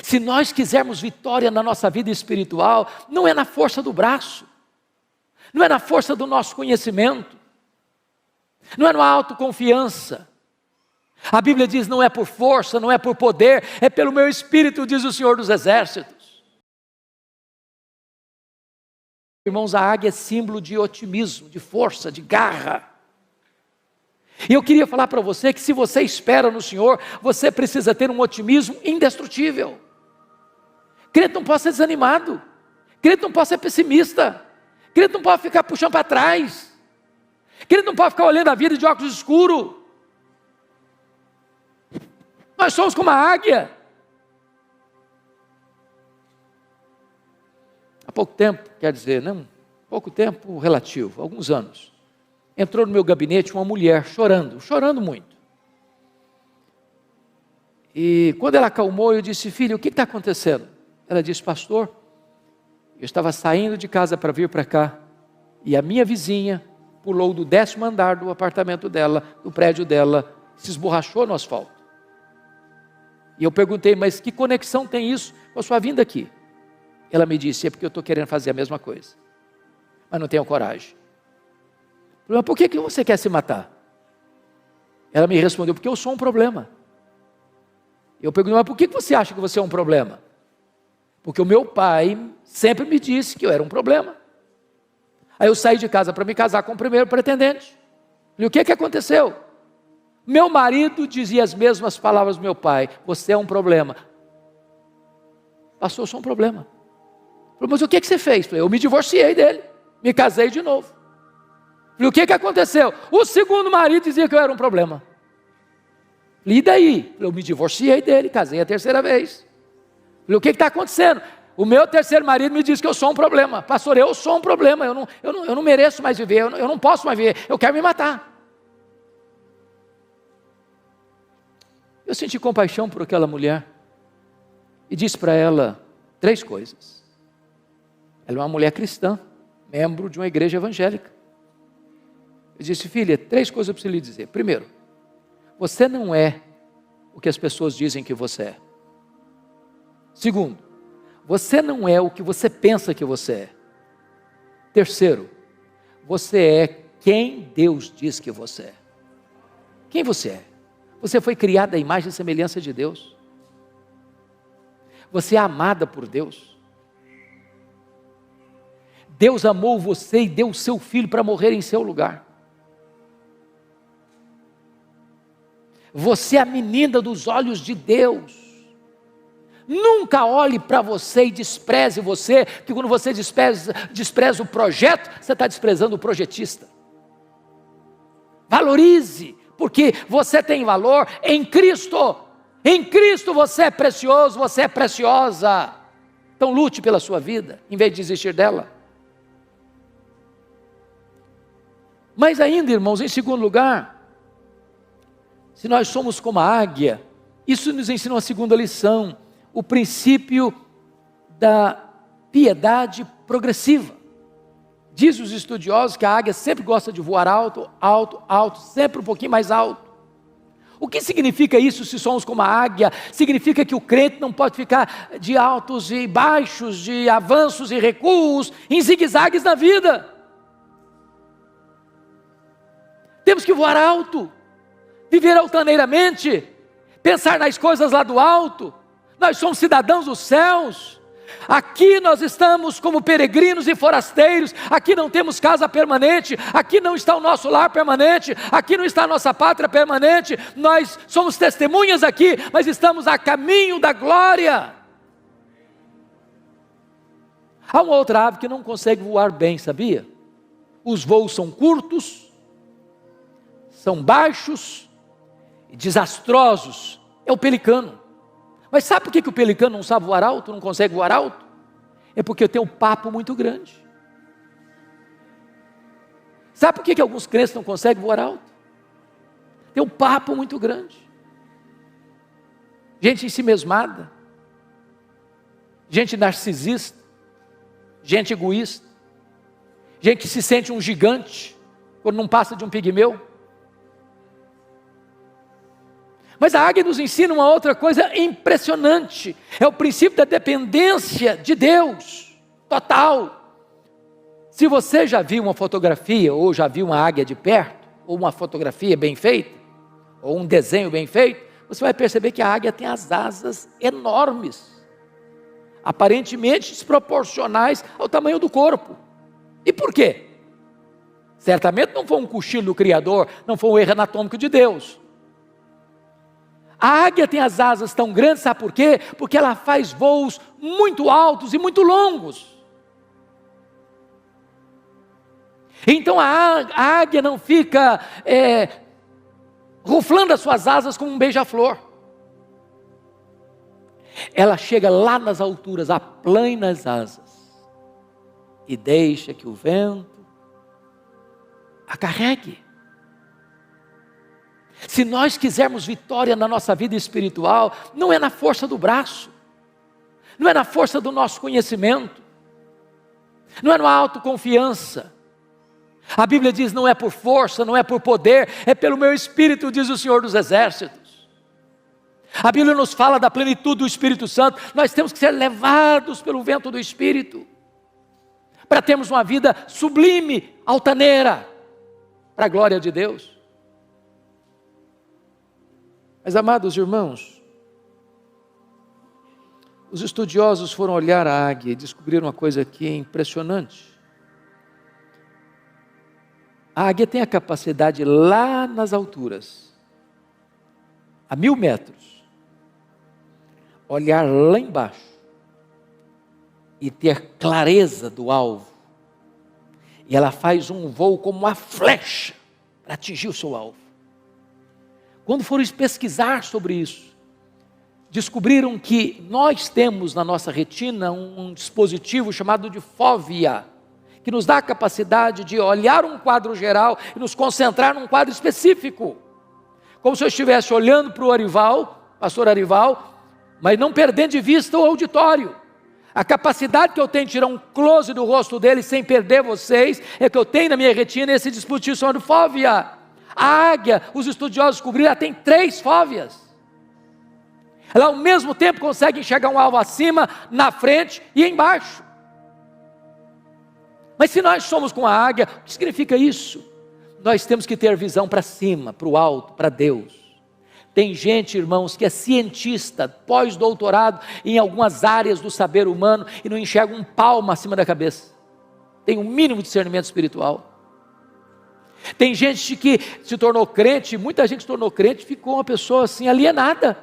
Se nós quisermos vitória na nossa vida espiritual, não é na força do braço, não é na força do nosso conhecimento, não é na autoconfiança. A Bíblia diz: não é por força, não é por poder, é pelo meu Espírito, diz o Senhor dos Exércitos. Irmãos, a águia é símbolo de otimismo, de força, de garra. E eu queria falar para você que se você espera no Senhor, você precisa ter um otimismo indestrutível. Crente não pode ser desanimado, crente não pode ser pessimista, crente não pode ficar puxando para trás, crente não pode ficar olhando a vida de óculos escuros. Nós somos como a águia. Há pouco tempo, quer dizer, não, pouco tempo relativo, alguns anos, entrou no meu gabinete uma mulher chorando muito. E quando ela acalmou, eu disse: filha, o que está acontecendo? Ela disse: pastor, eu estava saindo de casa para vir para cá, e a minha vizinha pulou do 10º andar do apartamento dela, do prédio dela, se esborrachou no asfalto. E eu perguntei: mas que conexão tem isso com a sua vinda aqui? Ela me disse: é porque eu estou querendo fazer a mesma coisa, mas não tenho coragem. Mas por que você quer se matar? Ela me respondeu: porque eu sou um problema. Eu perguntei: mas por que você acha que você é um problema? Porque o meu pai sempre me disse que eu era um problema. Aí eu saí de casa para me casar com o primeiro pretendente. E o que aconteceu? Meu marido dizia as mesmas palavras do meu pai: você é um problema. Pastor, eu sou um problema. Falei: mas o que você fez? Falei: eu me divorciei dele, me casei de novo. Falei: o que aconteceu? O segundo marido dizia que eu era um problema. Falei: e daí? Falei: eu me divorciei dele, casei a terceira vez. Falei: o que está acontecendo? O meu terceiro marido me disse que eu sou um problema. Pastor, eu sou um problema, eu não mereço mais viver, eu não posso mais viver, eu quero me matar. Eu senti compaixão por aquela mulher e disse para ela 3 coisas. Ela é uma mulher cristã, membro de uma igreja evangélica. Eu disse: filha, 3 coisas eu preciso lhe dizer. Primeiro, você não é o que as pessoas dizem que você é. Segundo, você não é o que você pensa que você é. Terceiro, você é quem Deus diz que você é. Quem você é? Você foi criada à imagem e semelhança de Deus. Você é amada por Deus. Deus amou você e deu o seu filho para morrer em seu lugar. Você é a menina dos olhos de Deus. Nunca olhe para você e despreze você, porque quando você despreza o projeto, você está desprezando o projetista. Valorize, porque você tem valor em Cristo. Em Cristo você é precioso, você é preciosa. Então lute pela sua vida, em vez de desistir dela. Mas ainda, irmãos, em segundo lugar, se nós somos como a águia, isso nos ensina uma segunda lição, o princípio da piedade progressiva. Diz os estudiosos que a águia sempre gosta de voar alto, alto, alto, sempre um pouquinho mais alto. O que significa isso se somos como a águia? Significa que o crente não pode ficar de altos e baixos, de avanços e recuos, em zigue-zagues na vida. Temos que voar alto, viver altaneiramente, pensar nas coisas lá do alto. Nós somos cidadãos dos céus. Aqui nós estamos como peregrinos e forasteiros. Aqui não temos casa permanente. Aqui não está o nosso lar permanente. Aqui não está a nossa pátria permanente. Nós somos testemunhas aqui, mas estamos a caminho da glória. Há uma outra ave que não consegue voar bem, sabia? Os voos são curtos, são baixos e desastrosos. É o pelicano. Mas sabe por que o pelicano não sabe voar alto, não consegue voar alto? É porque tem um papo muito grande. Sabe por que alguns crentes não conseguem voar alto? Tem um papo muito grande. Gente ensimesmada, gente narcisista, gente egoísta, gente que se sente um gigante quando não passa de um pigmeu. Mas a águia nos ensina uma outra coisa impressionante. É o princípio da dependência de Deus, total. Se você já viu uma fotografia, ou já viu uma águia de perto, ou uma fotografia bem feita, ou um desenho bem feito, você vai perceber que a águia tem as asas enormes, aparentemente desproporcionais ao tamanho do corpo. E por quê? Certamente não foi um cochilo do Criador, não foi um erro anatômico de Deus. A águia tem as asas tão grandes, sabe por quê? Porque ela faz voos muito altos e muito longos. Então a águia não fica ruflando as suas asas como um beija-flor. Ela chega lá nas alturas, aplana as asas e deixa que o vento a carregue. Se nós quisermos vitória na nossa vida espiritual, não é na força do braço, não é na força do nosso conhecimento, não é na autoconfiança. A Bíblia diz: não é por força, não é por poder, é pelo meu Espírito, diz o Senhor dos Exércitos. A Bíblia nos fala da plenitude do Espírito Santo. Nós temos que ser levados pelo vento do Espírito, para termos uma vida sublime, altaneira, para a glória de Deus. Mas, amados irmãos, os estudiosos foram olhar a águia e descobriram uma coisa aqui impressionante. A águia tem a capacidade lá nas alturas, a 1000 metros, olhar lá embaixo e ter clareza do alvo. E ela faz um voo como uma flecha para atingir o seu alvo. Quando foram pesquisar sobre isso, descobriram que nós temos na nossa retina um dispositivo chamado de fóvea, que nos dá a capacidade de olhar um quadro geral e nos concentrar num quadro específico. Como se eu estivesse olhando para o Arival, pastor Arival, mas não perdendo de vista o auditório. A capacidade que eu tenho de tirar um close do rosto dele sem perder vocês, é que eu tenho na minha retina esse dispositivo chamado fóvea. A águia, os estudiosos descobriram, ela tem 3 fóveas. Ela ao mesmo tempo consegue enxergar um alvo acima, na frente e embaixo. Mas se nós somos com a águia, o que significa isso? Nós temos que ter visão para cima, para o alto, para Deus. Tem gente, irmãos, que é cientista, pós-doutorado em algumas áreas do saber humano e não enxerga um palmo acima da cabeça. Tem um mínimo de discernimento espiritual. Tem gente que se tornou crente, muita gente se tornou crente e ficou uma pessoa assim alienada.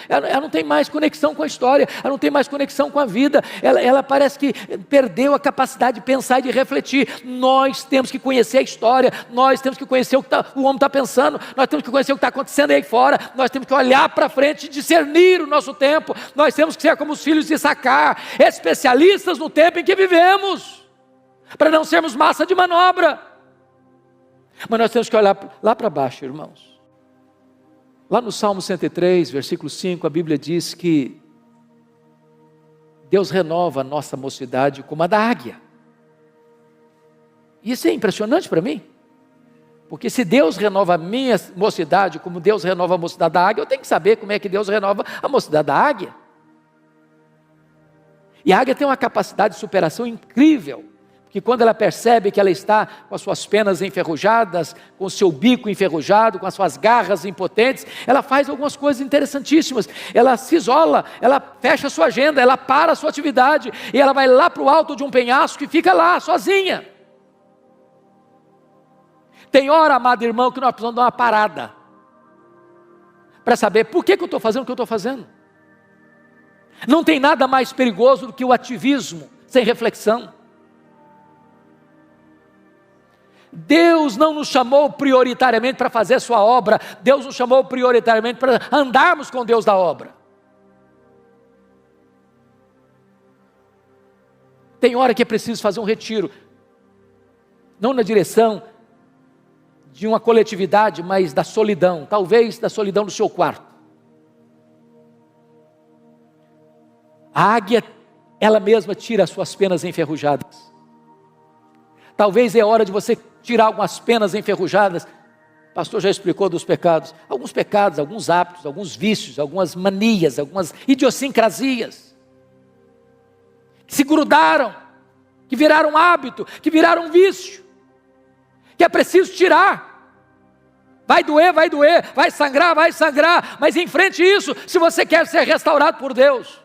Ela não tem mais conexão com a história, ela não tem mais conexão com a vida, ela parece que perdeu a capacidade de pensar e de refletir. Nós temos que conhecer a história, nós temos que conhecer o que o homem está pensando, nós temos que conhecer o que está acontecendo aí fora, nós temos que olhar para frente e discernir o nosso tempo. Nós temos que ser como os filhos de Issacar, especialistas no tempo em que vivemos, para não sermos massa de manobra. Mas nós temos que olhar lá para baixo, irmãos. Lá no Salmo 103, versículo 5, a Bíblia diz que Deus renova a nossa mocidade como a da águia. E isso é impressionante para mim, porque se Deus renova a minha mocidade como Deus renova a mocidade da águia, eu tenho que saber como é que Deus renova a mocidade da águia. E a águia tem uma capacidade de superação incrível, porque quando ela percebe que ela está com as suas penas enferrujadas, com o seu bico enferrujado, com as suas garras impotentes, ela faz algumas coisas interessantíssimas. Ela se isola, ela fecha a sua agenda, ela para a sua atividade, e ela vai lá para o alto de um penhasco e fica lá, sozinha. Tem hora, amado irmão, que nós precisamos dar uma parada, para saber por que eu estou fazendo o que eu estou fazendo. Não tem nada mais perigoso do que o ativismo, sem reflexão. Deus não nos chamou prioritariamente para fazer a sua obra, Deus nos chamou prioritariamente para andarmos com Deus da obra. Tem hora que é preciso fazer um retiro, não na direção de uma coletividade, mas da solidão, talvez da solidão do seu quarto. A águia, ela mesma tira as suas penas enferrujadas. Talvez é hora de você tirar algumas penas enferrujadas pastor já explicou dos pecados. Alguns pecados, alguns hábitos, alguns vícios, algumas manias, algumas idiosincrasias. Que se grudaram, que viraram hábito, que viraram vício. Que é preciso tirar. Vai doer, vai sangrar, mas enfrente isso, se você quer ser restaurado por Deus.